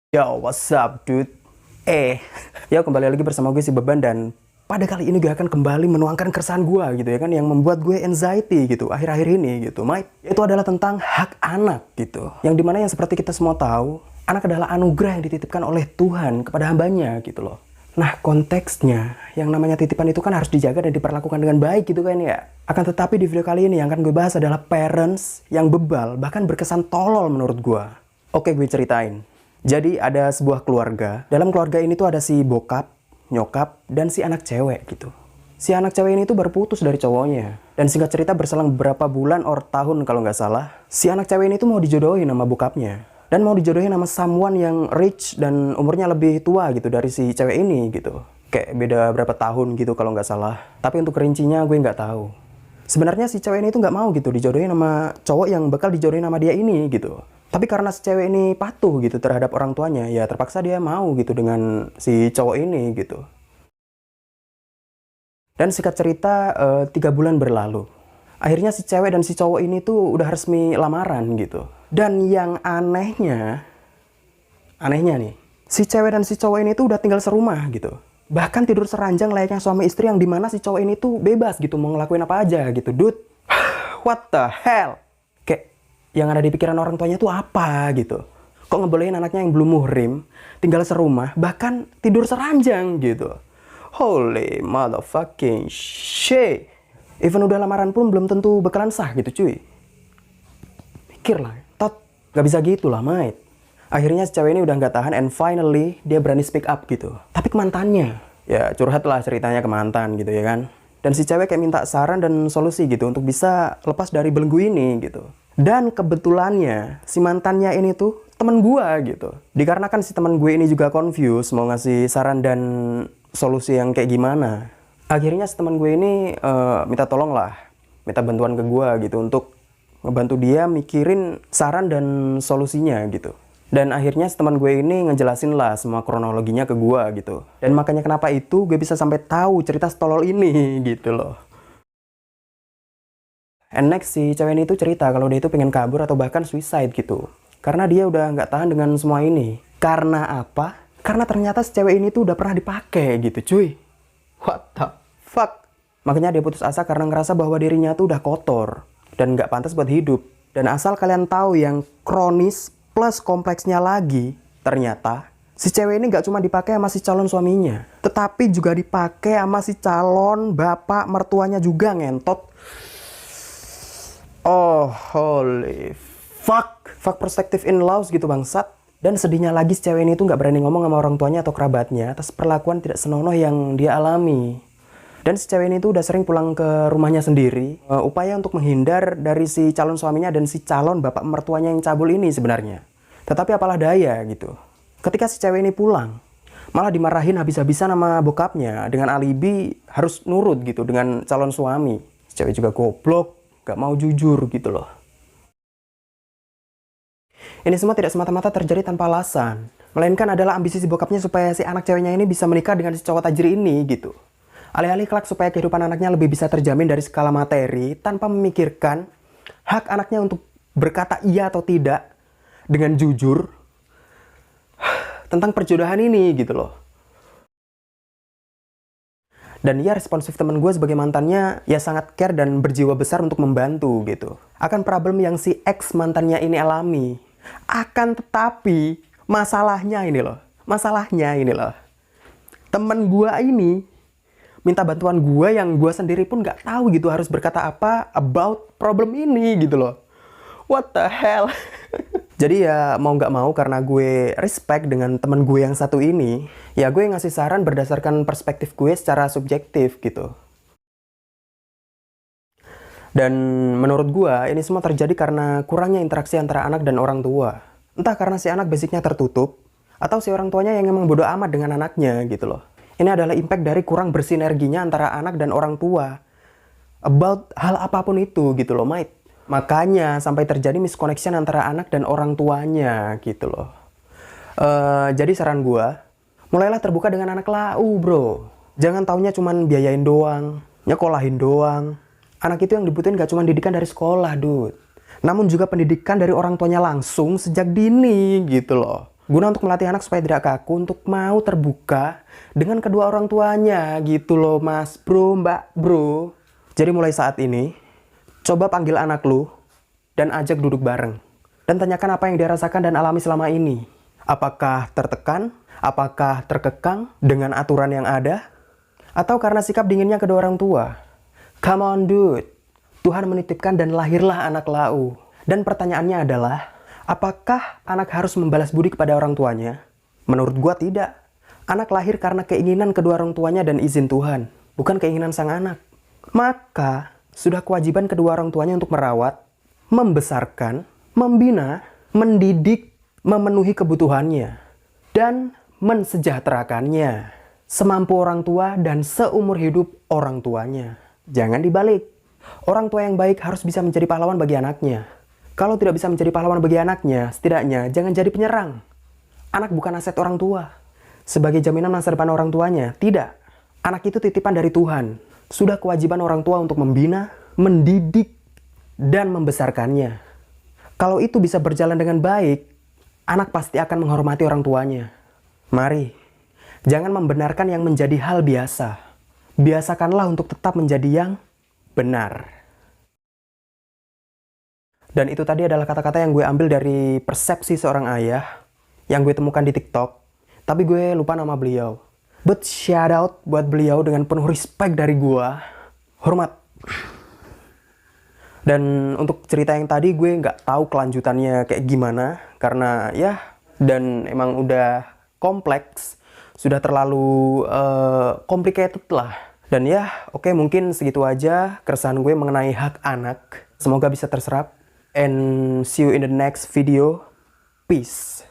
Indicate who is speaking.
Speaker 1: Yo, what's up, dude? Eh, ya kembali lagi bersama gue si Beban dan pada kali ini gue akan kembali menuangkan keresahan gue gitu ya kan yang membuat gue anxiety gitu akhir-akhir ini gitu, mate. Itu adalah tentang hak anak gitu. Yang dimana yang seperti kita semua tahu, anak adalah anugerah yang dititipkan oleh Tuhan kepada hambanya gitu loh. Nah, konteksnya yang namanya titipan itu kan harus dijaga dan diperlakukan dengan baik gitu kan ya. Akan tetapi di video kali ini yang akan gue bahas adalah parents yang bebal bahkan berkesan tolol menurut gue. Oke, gue ceritain. Jadi ada sebuah keluarga. Dalam keluarga ini tuh ada si bokap, nyokap, dan si anak cewek gitu. Si anak cewek ini tuh baru putus dari cowoknya. Dan singkat cerita berselang beberapa bulan or tahun kalau nggak salah, si anak cewek ini tuh mau dijodohin sama bokapnya. Dan mau dijodohin sama someone yang rich dan umurnya lebih tua gitu dari si cewek ini gitu. Kayak beda berapa tahun gitu kalau nggak salah. Tapi untuk rincinya gue nggak tahu. Sebenarnya si cewek ini tuh nggak mau gitu dijodohin sama cowok yang bakal dijodohin sama dia ini gitu. Tapi karena si cewek ini patuh gitu terhadap orang tuanya, ya terpaksa dia mau gitu dengan si cowok ini gitu. Dan singkat cerita, 3 bulan berlalu. Akhirnya si cewek dan si cowok ini tuh udah resmi lamaran gitu. Dan yang anehnya nih, si cewek dan si cowok ini tuh udah tinggal serumah gitu. Bahkan tidur seranjang layaknya suami istri yang dimana si cowok ini tuh bebas gitu mau ngelakuin apa aja gitu, dude. What the hell? Kayak yang ada di pikiran orang tuanya tuh apa gitu. Kok ngebolehin anaknya yang belum muhrim tinggal serumah, bahkan tidur seranjang gitu. Holy motherfucking shit. Even udah lamaran pun belum tentu bakalan sah gitu cuy. Pikir lah, gak bisa gitu lah mate. Akhirnya si cewek ini udah nggak tahan and finally dia berani speak up gitu. Tapi ke mantannya. Ya curhat lah ceritanya ke mantan gitu ya kan. Dan si cewek kayak minta saran dan solusi gitu untuk bisa lepas dari belenggu ini gitu. Dan kebetulannya si mantannya ini tuh temen gua gitu. Dikarenakan si temen gue ini juga confused mau ngasih saran dan solusi yang kayak gimana. Akhirnya si temen gue ini minta tolong lah. Minta bantuan ke gua gitu untuk ngebantu dia mikirin saran dan solusinya gitu. Dan akhirnya teman gue ini ngejelasin lah semua kronologinya ke gue gitu. Dan makanya kenapa itu gue bisa sampai tahu cerita setolol ini gitu loh. And next si cewek ini tuh cerita kalau dia itu pengen kabur atau bahkan suicide gitu. Karena dia udah nggak tahan dengan semua ini. Karena apa? Karena ternyata si cewek ini tuh udah pernah dipakai gitu cuy. What the fuck? Makanya dia putus asa karena ngerasa bahwa dirinya tuh udah kotor. Dan nggak pantas buat hidup. Dan asal kalian tahu yang kronis plus kompleksnya lagi, ternyata si cewek ini gak cuma dipakai sama si calon suaminya, tetapi juga dipakai sama si calon bapak mertuanya juga ngentot. Oh, holy fuck. Fuck perspective in laws gitu bangsat. Dan sedihnya lagi si cewek ini tuh gak berani ngomong sama orang tuanya atau kerabatnya atas perlakuan tidak senonoh yang dia alami. Dan si cewek ini tuh udah sering pulang ke rumahnya sendiri, upaya untuk menghindar dari si calon suaminya dan si calon bapak mertuanya yang cabul ini sebenarnya. Tetapi apalah daya gitu. Ketika si cewek ini pulang, malah dimarahin habis-habisan sama bokapnya dengan alibi harus nurut gitu dengan calon suami. Si cewek juga goblok, gak mau jujur gitu loh. Ini semua tidak semata-mata terjadi tanpa alasan, melainkan adalah ambisi si bokapnya supaya si anak ceweknya ini bisa menikah dengan si cowok tajir ini gitu. Alih-alih kelak supaya kehidupan anaknya lebih bisa terjamin dari skala materi tanpa memikirkan hak anaknya untuk berkata iya atau tidak dengan jujur tentang perjodohan ini gitu loh. Dan ya responsif temen gue sebagai mantannya ya sangat care dan berjiwa besar untuk membantu gitu akan problem yang si ex mantannya ini alami. Akan tetapi masalahnya ini loh, temen gue ini minta bantuan gue yang gue sendiri pun gak tahu gitu harus berkata apa about problem ini gitu loh. What the hell? Jadi ya mau nggak mau karena gue respect dengan temen gue yang satu ini, ya gue ngasih saran berdasarkan perspektif gue secara subjektif gitu. Dan menurut gue ini semua terjadi karena kurangnya interaksi antara anak dan orang tua. Entah karena si anak basicnya tertutup, atau si orang tuanya yang emang bodo amat dengan anaknya gitu loh. Ini adalah impact dari kurang bersinerginya antara anak dan orang tua. About hal apapun itu gitu loh mate. Makanya sampai terjadi misconnection antara anak dan orang tuanya gitu loh. Jadi saran gue, mulailah terbuka dengan anak lau bro. Jangan taunya cuman biayain doang, nyekolahin doang. Anak itu yang dibutuhin gak cuma didikan dari sekolah dude. Namun juga pendidikan dari orang tuanya langsung sejak dini gitu loh. Guna untuk melatih anak supaya tidak kaku untuk mau terbuka dengan kedua orang tuanya gitu loh mas bro, mbak bro. Jadi mulai saat ini, coba panggil anak lu dan ajak duduk bareng. Dan tanyakan apa yang dia rasakan dan alami selama ini. Apakah tertekan? Apakah terkekang dengan aturan yang ada? Atau karena sikap dinginnya kedua orang tua? Come on dude. Tuhan menitipkan dan lahirlah anak lau. Dan pertanyaannya adalah, apakah anak harus membalas budi kepada orang tuanya? Menurut gua tidak. Anak lahir karena keinginan kedua orang tuanya dan izin Tuhan, bukan keinginan sang anak. Maka, sudah kewajiban kedua orang tuanya untuk merawat, membesarkan, membina, mendidik, memenuhi kebutuhannya, dan mensejahterakannya. Semampu orang tua dan seumur hidup orang tuanya. Jangan dibalik. Orang tua yang baik harus bisa menjadi pahlawan bagi anaknya. Kalau tidak bisa menjadi pahlawan bagi anaknya, setidaknya jangan jadi penyerang. Anak bukan aset orang tua. Sebagai jaminan masa depan orang tuanya, tidak. Anak itu titipan dari Tuhan. Sudah kewajiban orang tua untuk membina, mendidik, dan membesarkannya. Kalau itu bisa berjalan dengan baik, anak pasti akan menghormati orang tuanya. Mari, jangan membenarkan yang menjadi hal biasa. Biasakanlah untuk tetap menjadi yang benar. Dan itu tadi adalah kata-kata yang gue ambil dari persepsi seorang ayah yang gue temukan di TikTok. Tapi gue lupa nama beliau. But shout out buat beliau dengan penuh respect dari gue. Hormat. Dan untuk cerita yang tadi gue nggak tahu kelanjutannya kayak gimana. Karena ya, dan emang udah kompleks. Sudah terlalu complicated lah. Dan ya, oke, mungkin segitu aja keresahan gue mengenai hak anak. Semoga bisa terserap. And see you in the next video. Peace.